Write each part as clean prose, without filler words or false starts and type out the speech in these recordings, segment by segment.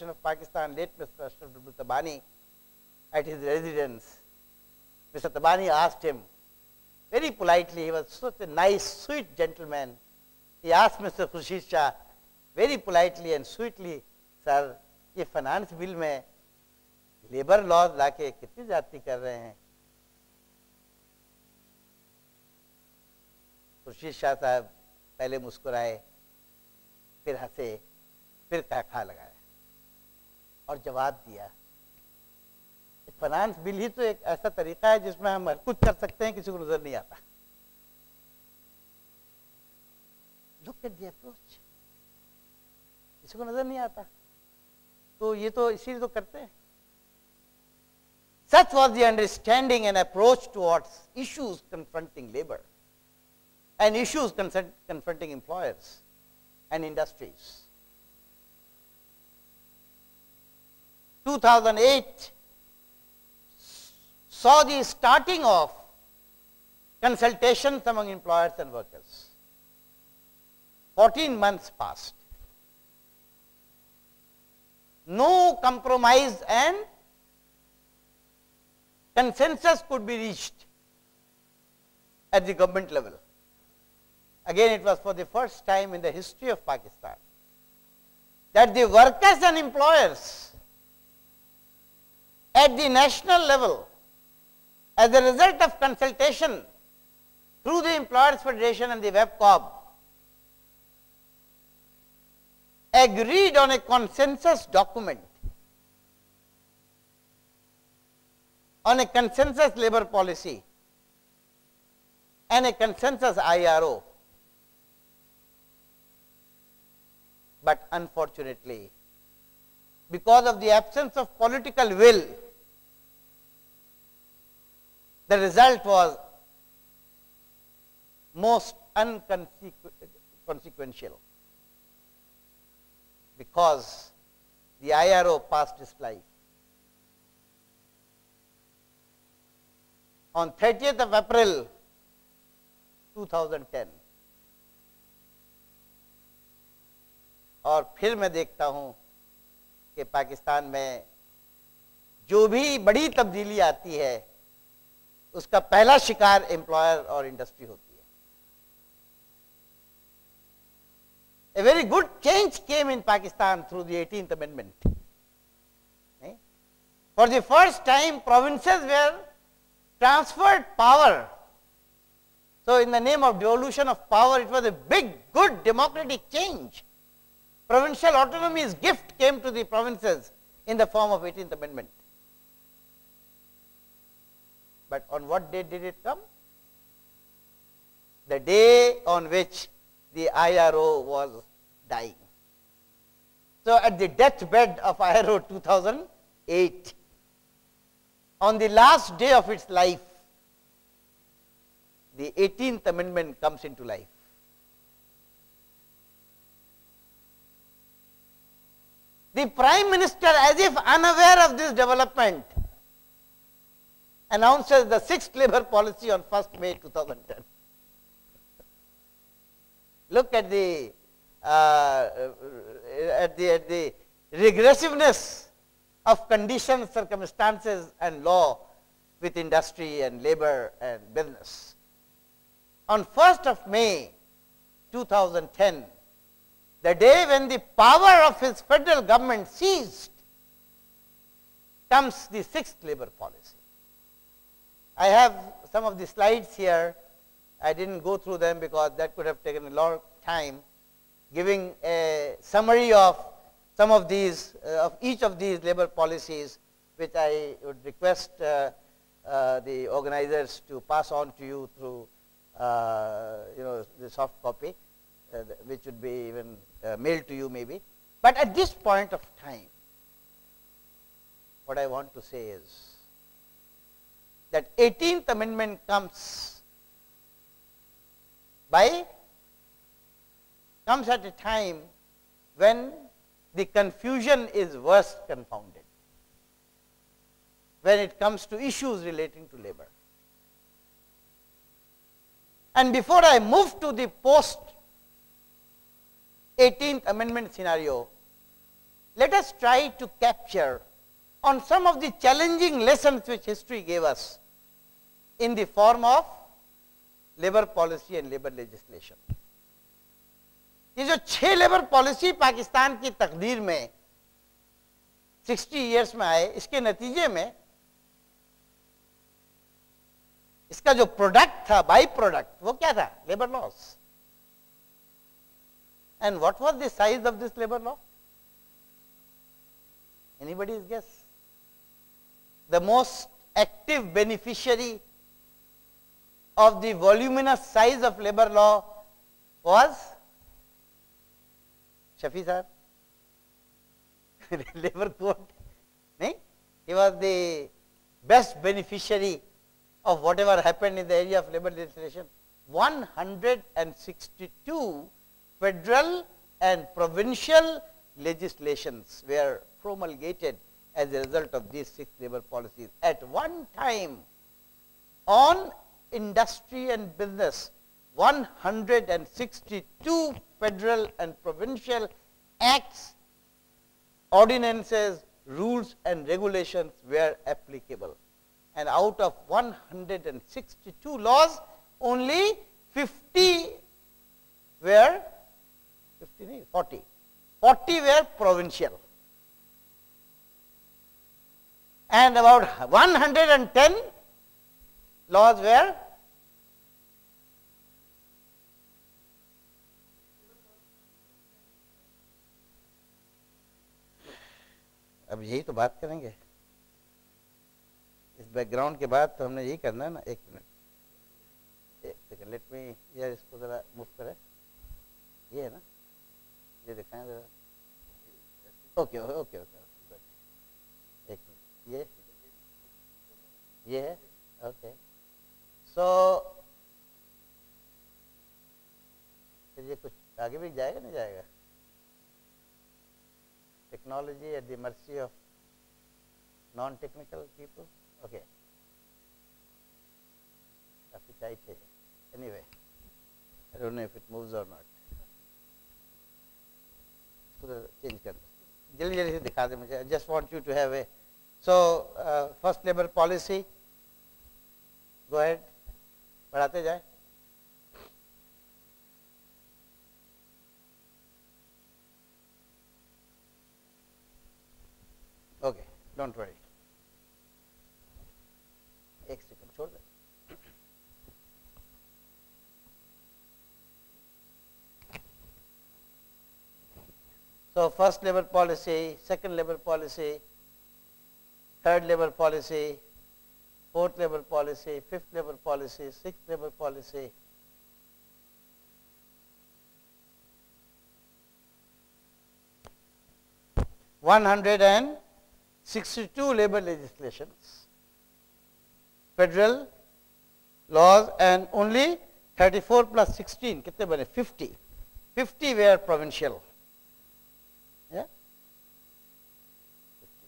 of Pakistan, late Mr. Ashraf Tabani, at his residence. Mr. Tabani asked him very politely, he was such a nice, sweet gentleman. He asked Mr. Khurshid Shah very politely and sweetly, sir, ये finance bill में labour laws लाके कितनी ज्यादती कर रहे हैं? खुर्शीद शाह साहब पहले मुस्कुराए, फिर हंसे, फिर खा लगाया और जवाब दिया, फाइनेंस बिल ही तो एक ऐसा तरीका है जिसमें हम हर कुछ कर सकते हैं, किसी को नजर नहीं आता. लुक एट द अप्रोच, किसी को नजर नहीं आता, तो ये तो इसीलिए तो करते हैं. Such was the understanding and approach towards issues confronting labor and issues confronting employers and industries. 2008 saw the starting of consultations among employers and workers. 14 months passed. No compromise and consensus could be reached at the government level. Again, it was for the first time in the history of Pakistan that the workers and employers at the national level, as a result of consultation through the Employers Federation and the WebCob, agreed on a consensus document, on a consensus labor policy and a consensus IRO. But unfortunately, because of the absence of political will, the result was most inconsequential, because the IRO passed its life. On 30th of April 2010, और फिर मैं देखता हूं कि पाकिस्तान में जो भी बड़ी तब्दीली आती है उसका पहला शिकार एम्प्लॉयर और इंडस्ट्री होती है. A very good change came in Pakistan through the 18th Amendment. For the first time, provinces were transferred power. So, in the name of devolution of power, it was a big, good democratic change. Provincial autonomy's gift came to the provinces in the form of 18th Amendment. But on what day did it come? The day on which the IRO was dying. So, at the deathbed of IRO 2008, on the last day of its life, the 18th Amendment comes into life. The Prime Minister, as if unaware of this development, announces the 6th Labour Policy on 1st May 2010. Look at the regressiveness of conditions, circumstances and law with industry and labor and business. On 1st of May 2010, the day when the power of his federal government ceased, comes the 6th Labour Policy. I have some of the slides here. I did not go through them because that could have taken a lot of time, giving a summary of some of these, of each of these labor policies, which I would request the organizers to pass on to you through the soft copy, which would be even mailed to you maybe. But at this point of time, what I want to say is that 18th Amendment comes at a time when the confusion is worst confounded, when it comes to issues relating to labor. And before I move to the post 18th Amendment scenario, let us try to capture on some of the challenging lessons which history gave us in the form of labor policy and labor legislation. ये जो 6 labour policy Pakistan की तकदीर में 60 years में आए, इसके नतीजे में इसका जो प्रोडक्ट था, बाई प्रोडक्ट, वो क्या था? Labour laws. And what was the size of this labour law? Anybody's guess? The most active beneficiary of the voluminous size of labor law was Shafi sahab. Labor code. No? He was the best beneficiary of whatever happened in the area of labor legislation. 162 federal and provincial legislations were promulgated as a result of these 6 labor policies. At one time, on industry and business, 162 federal and provincial acts, ordinances, rules and regulations were applicable. And out of 162 laws, only 50 were 40 were provincial, and about 110 laws were अब यही तो बात करेंगे. इस background के बाद तो हमने यही करना है ना. एक मिनट, एक सेकंड, लेट मी यार इसको जरा मूव करें. ये है ना, ये दिखाएं जरा. ओके ओके ओके, एक मिनट, ये है. ओके, सो फिर ये कुछ आगे भी जाएगा नहीं जाएगा? Technology at the mercy of non-technical people. Okay, काफी टाइट है. Anyway, I don't know if it moves or not. Change कर दो, जल्दी जल्दी से दिखा दे मुझे. I just want you to have a, so first labor policy. Go ahead, बढ़ाते जाए. Okay, don't worry. एक सेकंड छोड़ दे. So first labor policy, second labor policy, third labor policy, fourth labor policy, fifth labor policy, sixth labor policy. (162) labor legislations, federal laws, and only 34 plus 16 कितने बने? 50 were provincial. Yeah? 50.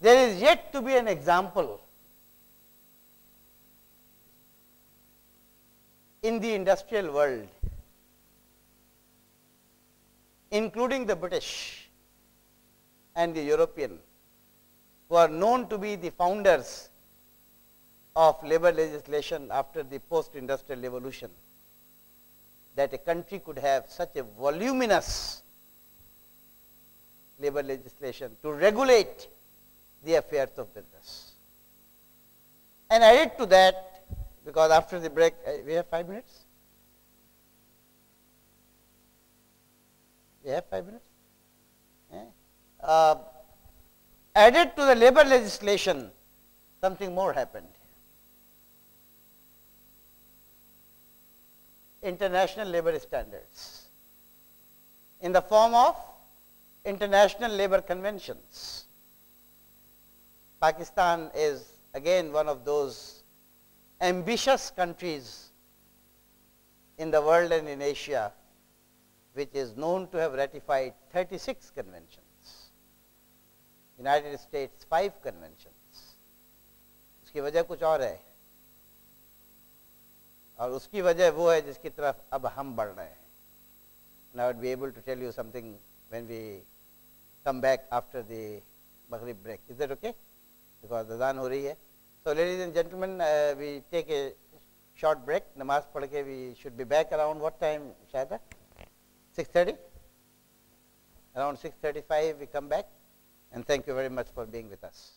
There is yet to be an example in the industrial world, including the British and the European, who are known to be the founders of labor legislation after the post-industrial revolution, that a country could have such a voluminous labor legislation to regulate the affairs of business. And added to that, because after the break, we have 5 minutes? We have 5 minutes? Added to the labor legislation, something more happened. International labor standards in the form of international labor conventions. Pakistan is again one of those ambitious countries in the world and in Asia which is known to have ratified 36 conventions. United States 5 conventions. उसकी वजह कुछ और है, और उसकी वजह वो है जिसकी तरफ अब हम बढ़ रहे हैं. and I would be able to tell you something when we come back after the Maghrib break. Is that okay? Because the adhan ho rahi hai. So, ladies and gentlemen, we take a short break. Namaz padh ke we should be back around what time, Shahada? 6:30? Around 6:35 we come back, and thank you very much for being with us.